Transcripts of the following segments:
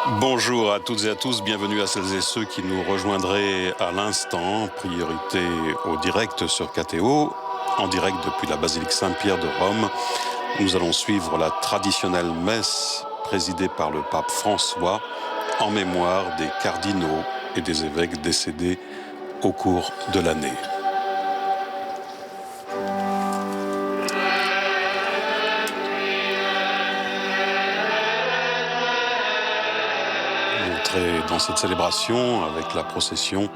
Bonjour à toutes et à tous, bienvenue à celles et ceux qui nous rejoindraient à l'instant. Priorité au direct sur KTO, en direct depuis la basilique Saint-Pierre de Rome. Nous allons suivre la traditionnelle messe présidée par le pape François en mémoire des cardinaux et des évêques décédés au cours de l'année. L'entrée dans cette célébration avec la procession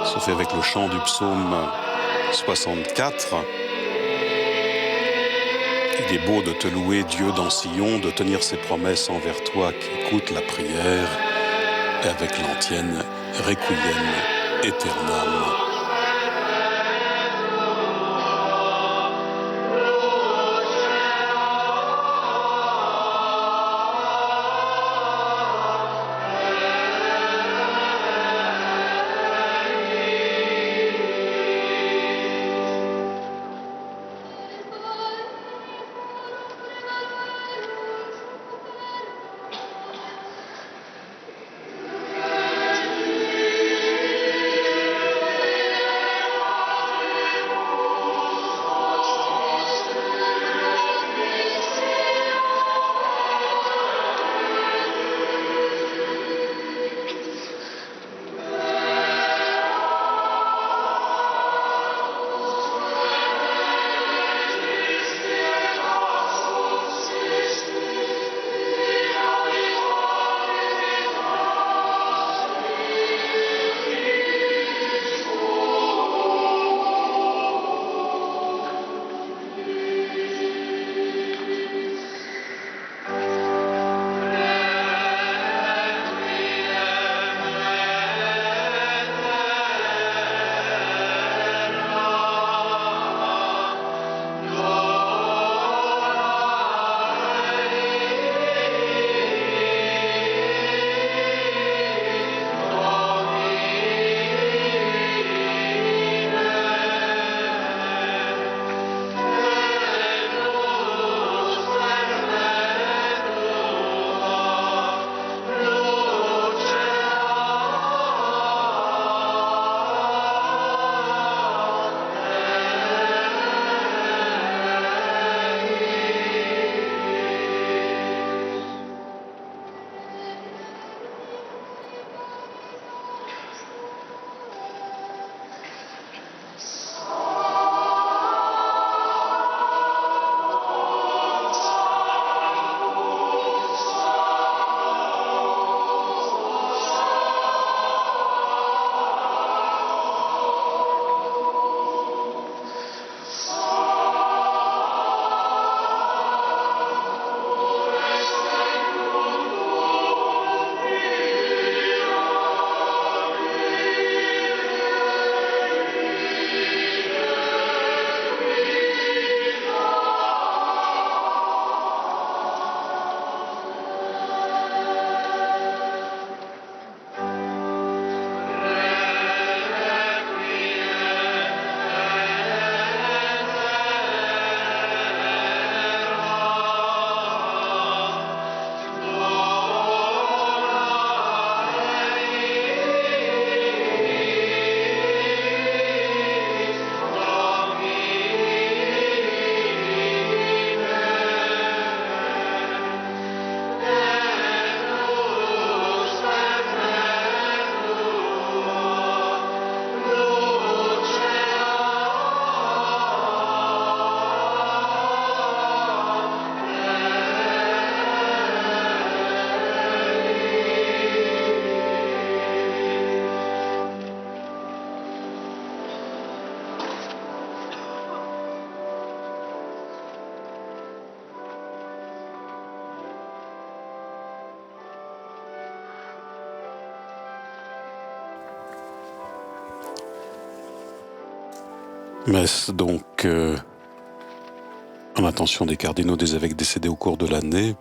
se fait avec le chant du psaume 64. Il est beau de te louer, Dieu dans Sion, de tenir ses promesses envers toi qui écoute la prière, et avec l'antienne Requiem Aeternam. Messe donc en attention des cardinaux, des évêques décédés au cours de l'année.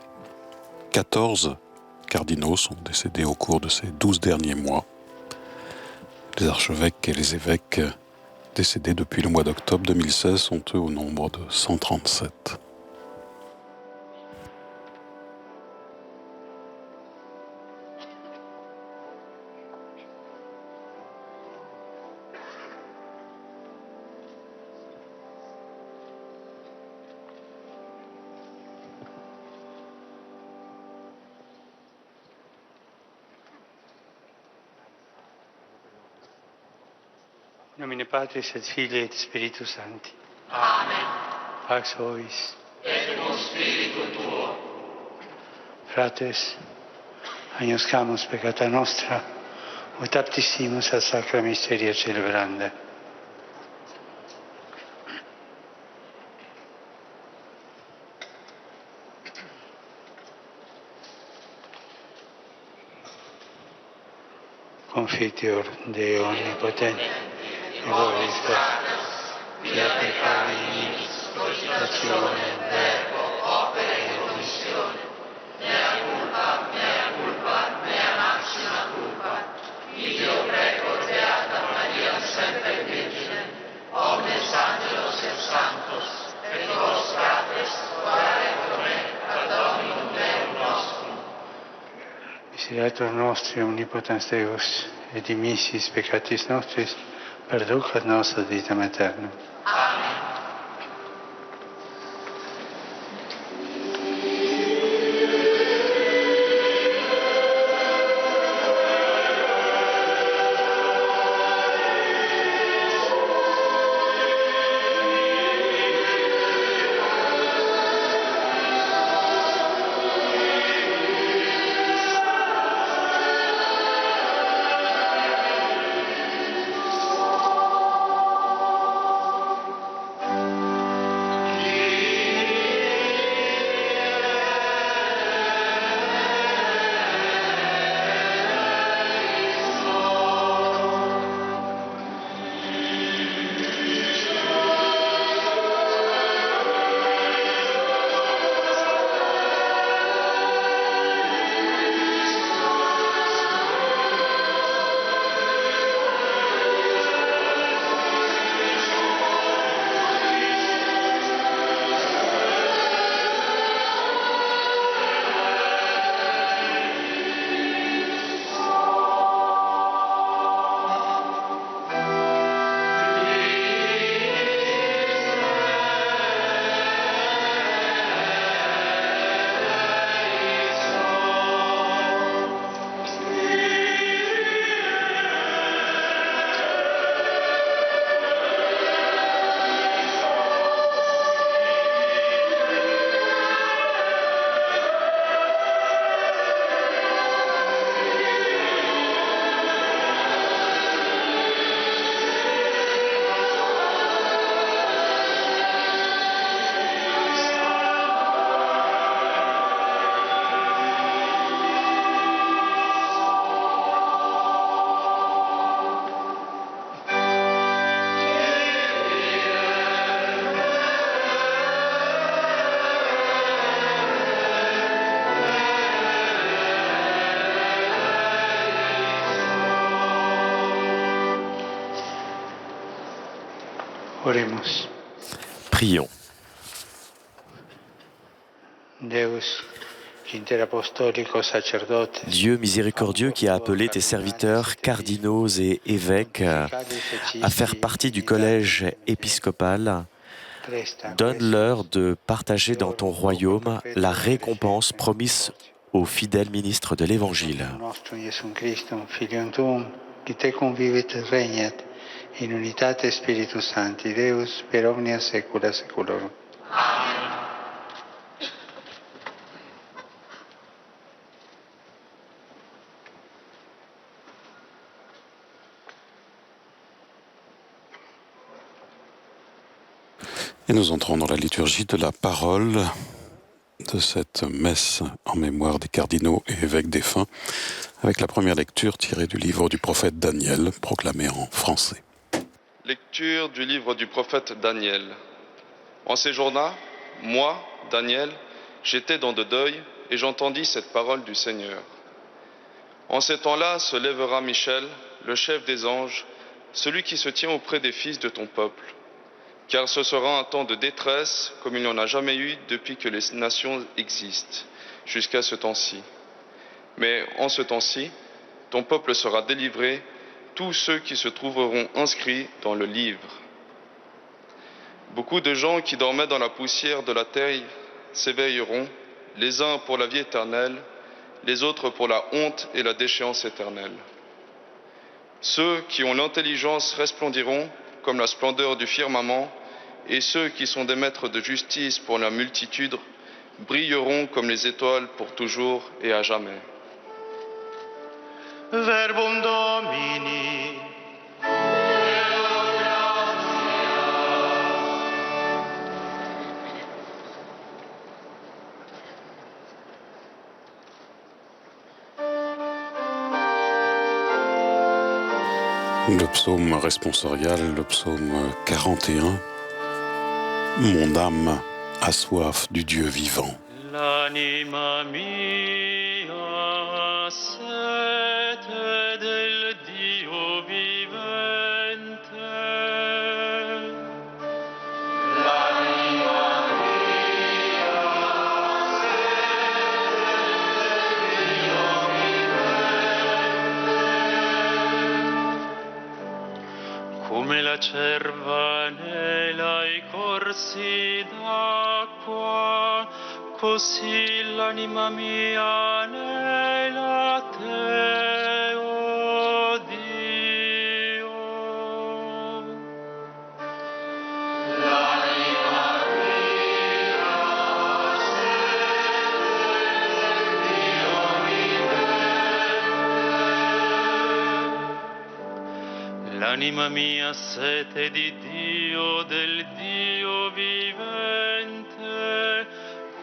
14 cardinaux sont décédés au cours de ces 12 derniers mois. Les archevêques et les évêques décédés depuis le mois d'octobre 2016 sont eux au nombre de 137. Nomine Patris et Filii et Spiritus Sancti. Amen. Pax vobis. Et cum spiritu tuo. Fratres, agnoscamus peccata nostra, ut aptissimus ad sacra mysteria celebranda. Confiteor Deo Onnipotente, et vobis Via peccati nimicis, cogitazione, verbo, opera e commissione. Mea culpa, mea maxima culpa. Io prego Beata Maria sempre Virgine, omnes angelos et sanctos, et vos fratres, orare pro me, ad Dominum Deum nostrum. Misericordiae nostri omnipotens Deus, et dimissis peccatis nostris, perducat nos ad vitam aeternam. Amen. Oremus. Prions. Deus, interapostolico sacerdotes. Dieu miséricordieux qui a appelé tes serviteurs cardinaux et évêques à faire partie du collège épiscopal, donne-leur de partager dans ton royaume la récompense promise aux fidèles ministres de l'Évangile. Qui te convivit et regnat in unitate Spiritus Sancti, Deus, per omnia saecula saeculorum. Amen. Et nous entrons dans la liturgie de la parole de cette messe en mémoire des cardinaux et évêques défunts, avec la première lecture tirée du livre du prophète Daniel, proclamé en français. Lecture du livre du prophète Daniel. En ces jours-là, moi, Daniel, j'étais dans de deuil et j'entendis cette parole du Seigneur. En ces temps-là se lèvera Michel, le chef des anges, celui qui se tient auprès des fils de ton peuple. Car ce sera un temps de détresse comme il n'y en a jamais eu depuis que les nations existent, jusqu'à ce temps-ci. Mais en ce temps-ci, ton peuple sera délivré, tous ceux qui se trouveront inscrits dans le livre. Beaucoup de gens qui dormaient dans la poussière de la terre s'éveilleront, les uns pour la vie éternelle, les autres pour la honte et la déchéance éternelle. Ceux qui ont l'intelligence resplendiront comme la splendeur du firmament, et ceux qui sont des maîtres de justice pour la multitude brilleront comme les étoiles pour toujours et à jamais. Verbum Domini. Le psaume responsorial, le psaume 41. Mon âme a soif du Dieu vivant. L'anima mia sete del Dio vivente. L'anima mia sete del Dio vivente. Come la cerva nei corsi d'acqua, così l'anima mia anela te, o Dio. L'anima mia sete del Dio vivente. L'anima mia sete di Dio, del Dio vivente,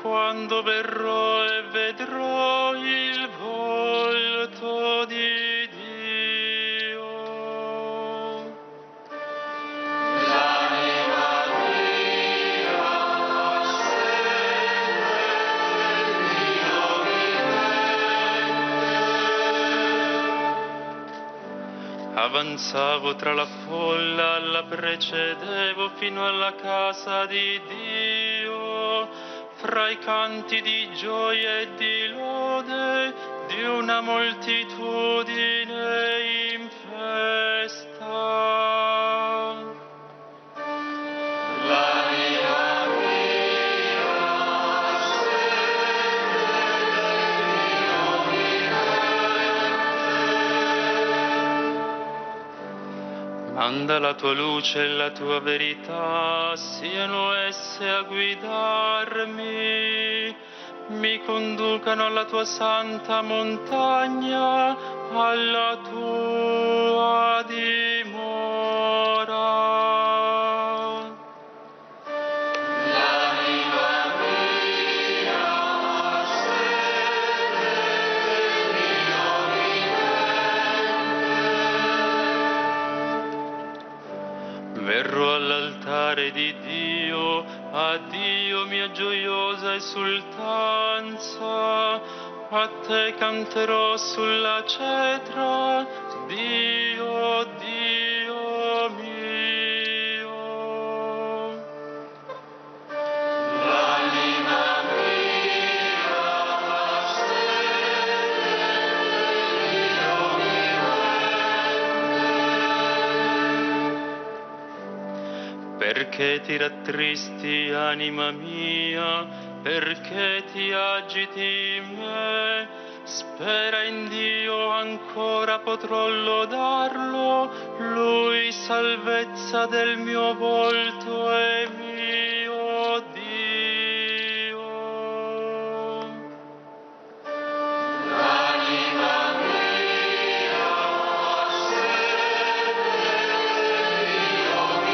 quando verrò e vedrò il volto di Dio. L'anima mia sete del Dio vivente. Avanzavo tra la folla, la precedevo fino alla casa di Dio, fra i canti di gioia e di lode di una moltitudine in festa. L'anima mia sete del Dio vivente. Manda la tua luce e la tua verità, siano esse a guidarmi, mi conducano alla tua santa montagna, alla tua dimora. L'anima mia sete del Dio vivente. Verrò all'altare di Dio, a Dio mia gioiosa esultanza, a te canterò sulla cetra, Dio, Dio mio. L'anima mia sete del Dio vivente. Perché ti rattristi, anima mia? Perché ti agiti in me? Spera in Dio, ancora potrò lodarlo, Lui salvezza del mio volto e mio Dio. L'anima mia sete del Dio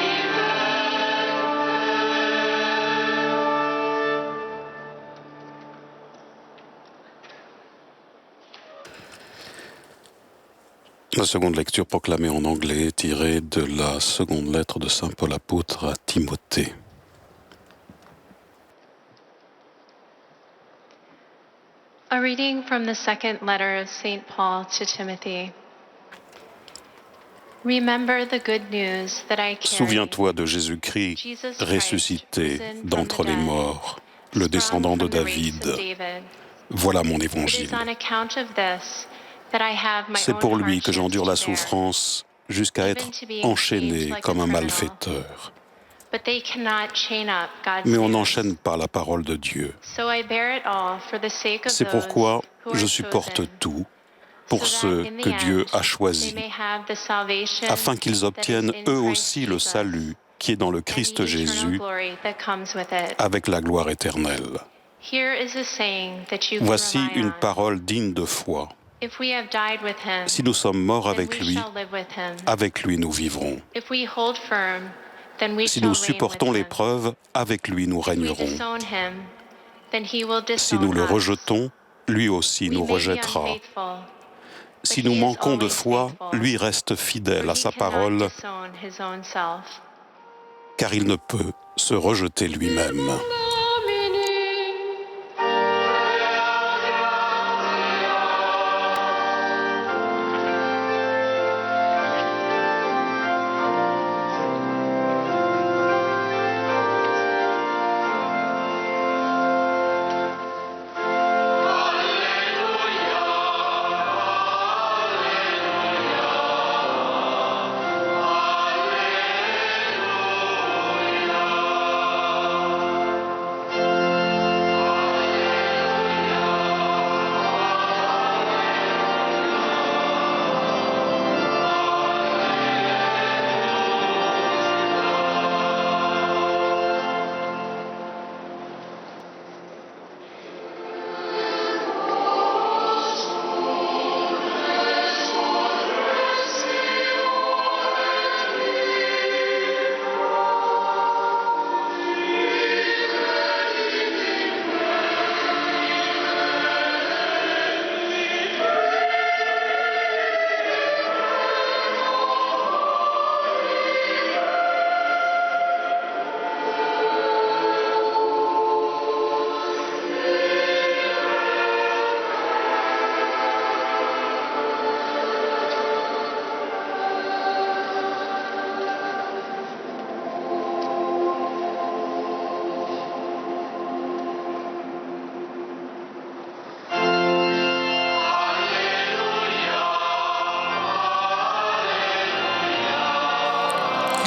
La seconde lecture proclamée en anglais, tirée de la seconde lettre de Saint Paul apôtre à Timothée. A reading from the second letter of St. Paul to Timothy. Remember the good news that I carry. Souviens-toi de Jésus-Christ ressuscité d'entre les morts, le descendant de David. Voilà mon évangile. C'est pour lui que j'endure la souffrance jusqu'à être enchaîné comme un malfaiteur. Mais on n'enchaîne pas la parole de Dieu. C'est pourquoi je supporte tout pour ceux que Dieu a choisis, afin qu'ils obtiennent eux aussi le salut qui est dans le Christ Jésus, avec la gloire éternelle. Voici une parole digne de foi. Si nous sommes morts avec lui nous vivrons. Si nous supportons l'épreuve, avec lui nous régnerons. Si nous le rejetons, lui aussi nous rejettera. Si nous manquons de foi, lui reste fidèle à sa parole, car il ne peut se rejeter lui-même.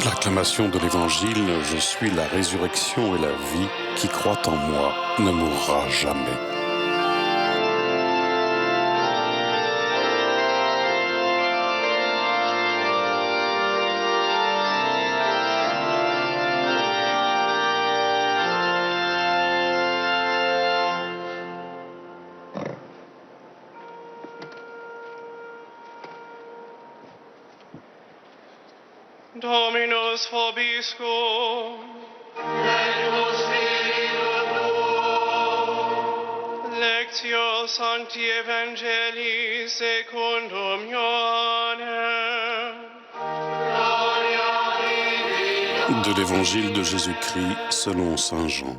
L'acclamation de l'Évangile, je suis la résurrection et la vie, qui croit en moi ne mourra jamais. Dominus vobiscum, et spiritu tuo. Lectio Sancti Evangelii secundum Ioannem. De l'Évangile de Jésus-Christ selon saint Jean.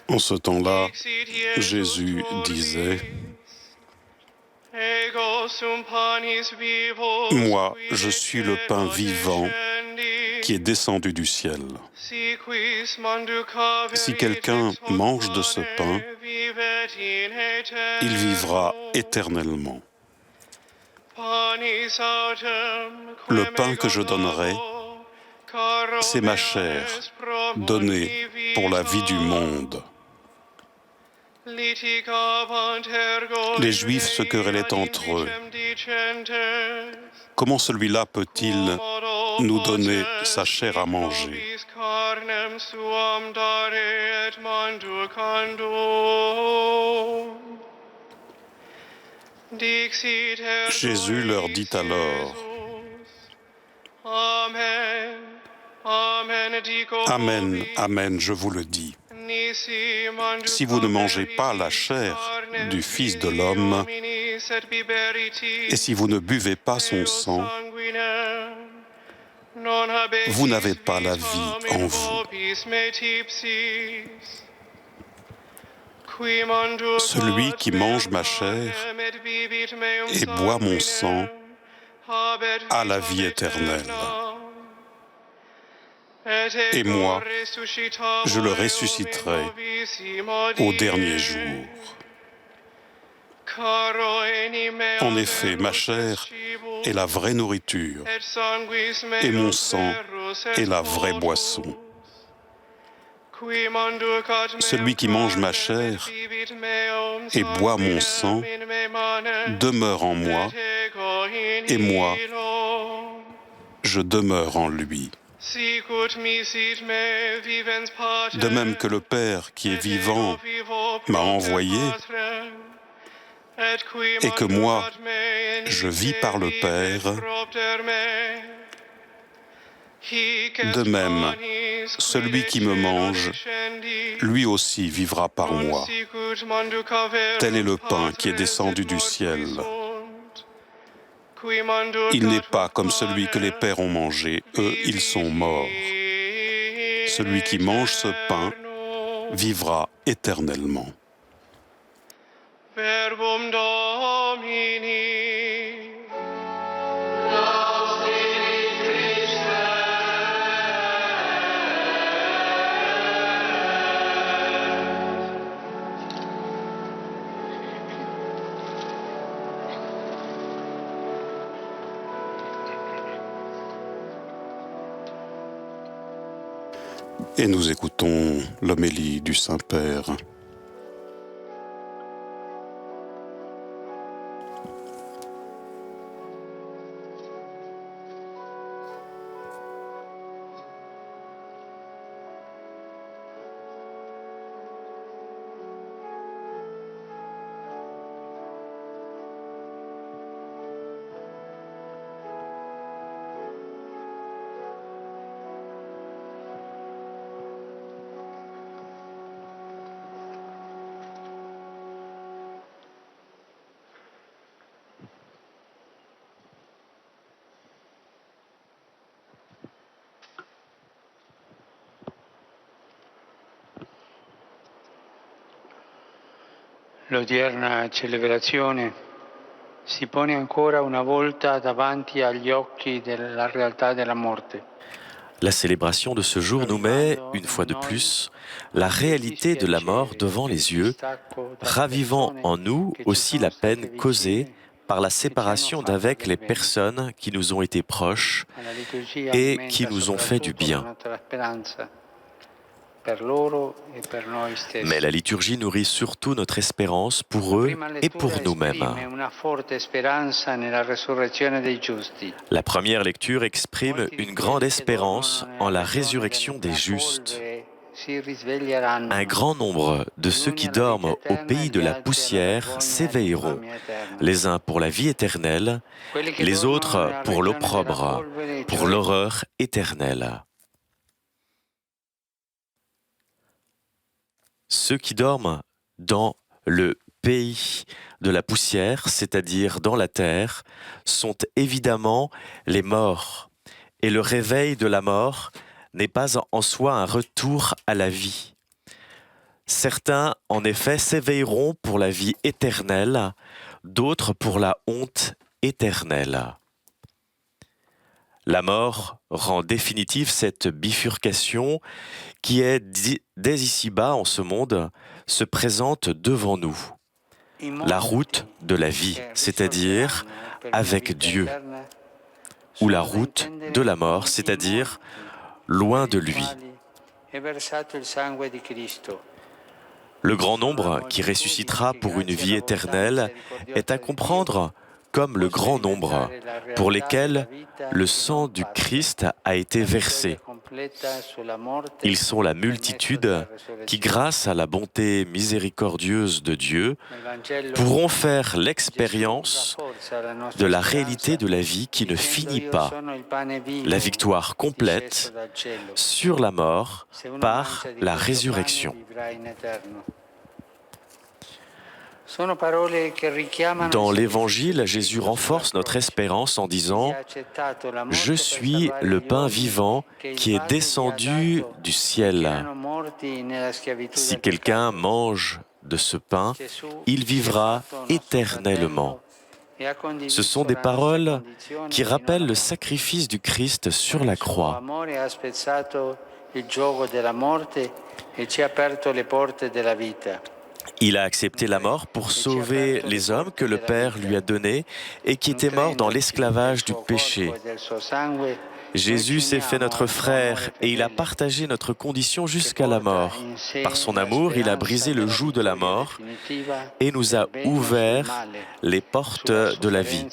En ce temps-là, Jésus disait : « Moi, je suis le pain vivant qui est descendu du ciel. Si quelqu'un mange de ce pain, il vivra éternellement. Le pain que je donnerai, c'est ma chair, donnée pour la vie du monde. » Les Juifs se querellaient entre eux. Comment celui-là peut-il nous donner sa chair à manger ? Jésus leur dit alors : Amen, amen, je vous le dis. Si vous ne mangez pas la chair du Fils de l'homme, et si vous ne buvez pas son sang, vous n'avez pas la vie en vous. Celui qui mange ma chair et boit mon sang a la vie éternelle. Et moi, je le ressusciterai au dernier jour. En effet, ma chair est la vraie nourriture et mon sang est la vraie boisson. Celui qui mange ma chair et boit mon sang demeure en moi et moi, je demeure en lui. De même que le Père qui est vivant m'a envoyé et que moi, je vis par le Père, de même, celui qui me mange, lui aussi vivra par moi. Tel est le pain qui est descendu du ciel. Il n'est pas comme celui que les pères ont mangé, eux, ils sont morts. Celui qui mange ce pain vivra éternellement. Verbum Domini. Et nous écoutons l'homélie du Saint-Père. L'odierna celebrazione si pone ancora una volta davanti agli occhi della realtà della morte. La célébration de ce jour nous met, une fois de plus, la réalité de la mort devant les yeux, ravivant en nous aussi la peine causée par la séparation d'avec les personnes qui nous ont été proches et qui nous ont fait du bien. Mais la liturgie nourrit surtout notre espérance pour eux et pour nous-mêmes. La première lecture exprime une grande espérance en la résurrection des justes. Un grand nombre de ceux qui dorment au pays de la poussière s'éveilleront, les uns pour la vie éternelle, les autres pour l'opprobre, pour l'horreur éternelle. Ceux qui dorment dans le pays de la poussière, c'est-à-dire dans la terre, sont évidemment les morts. Et le réveil de la mort n'est pas en soi un retour à la vie. Certains, en effet, s'éveilleront pour la vie éternelle, d'autres pour la honte éternelle. La mort rend définitive cette bifurcation qui est, dès ici-bas en ce monde, se présente devant nous. La route de la vie, c'est-à-dire avec Dieu, ou la route de la mort, c'est-à-dire loin de lui. Le grand nombre qui ressuscitera pour une vie éternelle est à comprendre comme le grand nombre pour lesquels le sang du Christ a été versé. Ils sont la multitude qui, grâce à la bonté miséricordieuse de Dieu, pourront faire l'expérience de la réalité de la vie qui ne finit pas, la victoire complète sur la mort par la résurrection. Dans l'Évangile, Jésus renforce notre espérance en disant « Je suis le pain vivant qui est descendu du ciel. Si quelqu'un mange de ce pain, il vivra éternellement. Ce sont des paroles qui rappellent le sacrifice du Christ sur la croix. Il a accepté la mort pour sauver les hommes que le Père lui a donnés et qui étaient morts dans l'esclavage du péché. Jésus s'est fait notre frère et il a partagé notre condition jusqu'à la mort. Par son amour, il a brisé le joug de la mort et nous a ouvert les portes de la vie.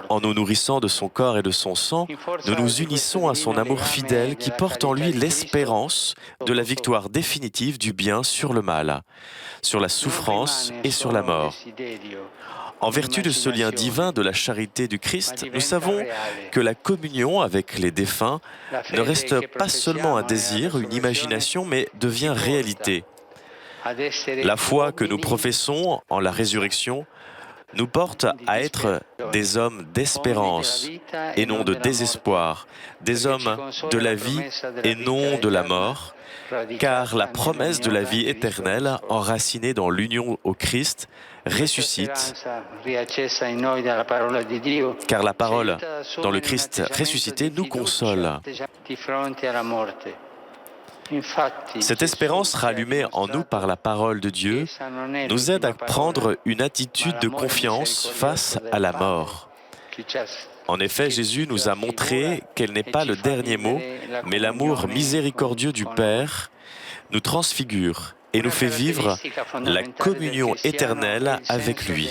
En nous nourrissant de son corps et de son sang, nous nous unissons à son amour fidèle qui porte en lui l'espérance de la victoire définitive du bien sur le mal, sur la souffrance et sur la mort. En vertu de ce lien divin de la charité du Christ, nous savons que la communion avec les défunts ne reste pas seulement un désir, une imagination, mais devient réalité. La foi que nous professons en la résurrection nous porte à être des hommes d'espérance et non de désespoir, des hommes de la vie et non de la mort, car la promesse de la vie éternelle, enracinée dans l'union au Christ, ressuscite, car la parole dans le Christ ressuscité nous console. Cette espérance rallumée en nous par la parole de Dieu nous aide à prendre une attitude de confiance face à la mort. En effet, Jésus nous a montré qu'elle n'est pas le dernier mot, mais l'amour miséricordieux du Père nous transfigure et nous fait vivre la communion éternelle avec lui.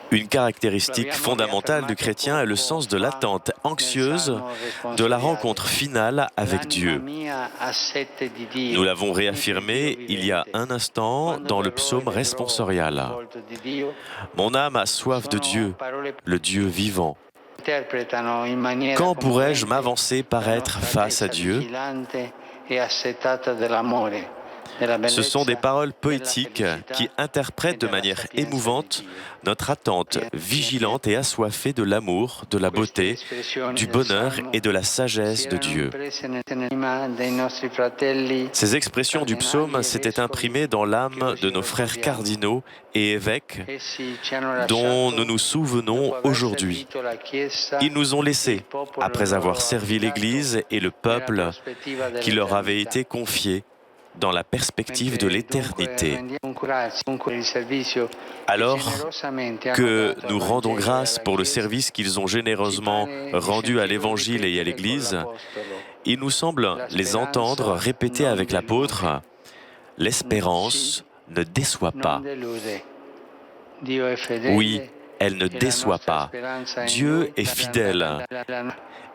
Une caractéristique fondamentale du chrétien est le sens de l'attente anxieuse de la rencontre finale avec Dieu. Nous l'avons réaffirmé il y a un instant dans le psaume responsorial. Mon âme a soif de Dieu, le Dieu vivant. Quand pourrais-je m'avancer paraître face à Dieu ? Ce sont des paroles poétiques qui interprètent de manière émouvante notre attente vigilante et assoiffée de l'amour, de la beauté, du bonheur et de la sagesse de Dieu. Ces expressions du psaume s'étaient imprimées dans l'âme de nos frères cardinaux et évêques dont nous nous souvenons aujourd'hui. Ils nous ont laissés, après avoir servi l'Église et le peuple qui leur avait été confié, dans la perspective de l'éternité. Alors que nous rendons grâce pour le service qu'ils ont généreusement rendu à l'Évangile et à l'Église, il nous semble les entendre répéter avec l'apôtre « L'espérance ne déçoit pas ». Oui, elle ne déçoit pas. Dieu est fidèle.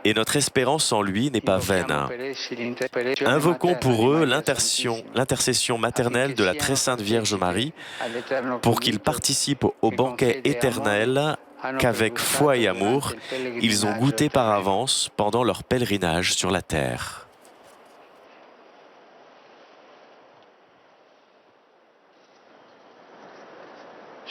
Et notre espérance en lui n'est pas vaine. Invoquons pour eux l'intercession maternelle de la très sainte Vierge Marie pour qu'ils participent au banquet éternel qu'avec foi et amour, ils ont goûté par avance pendant leur pèlerinage sur la terre.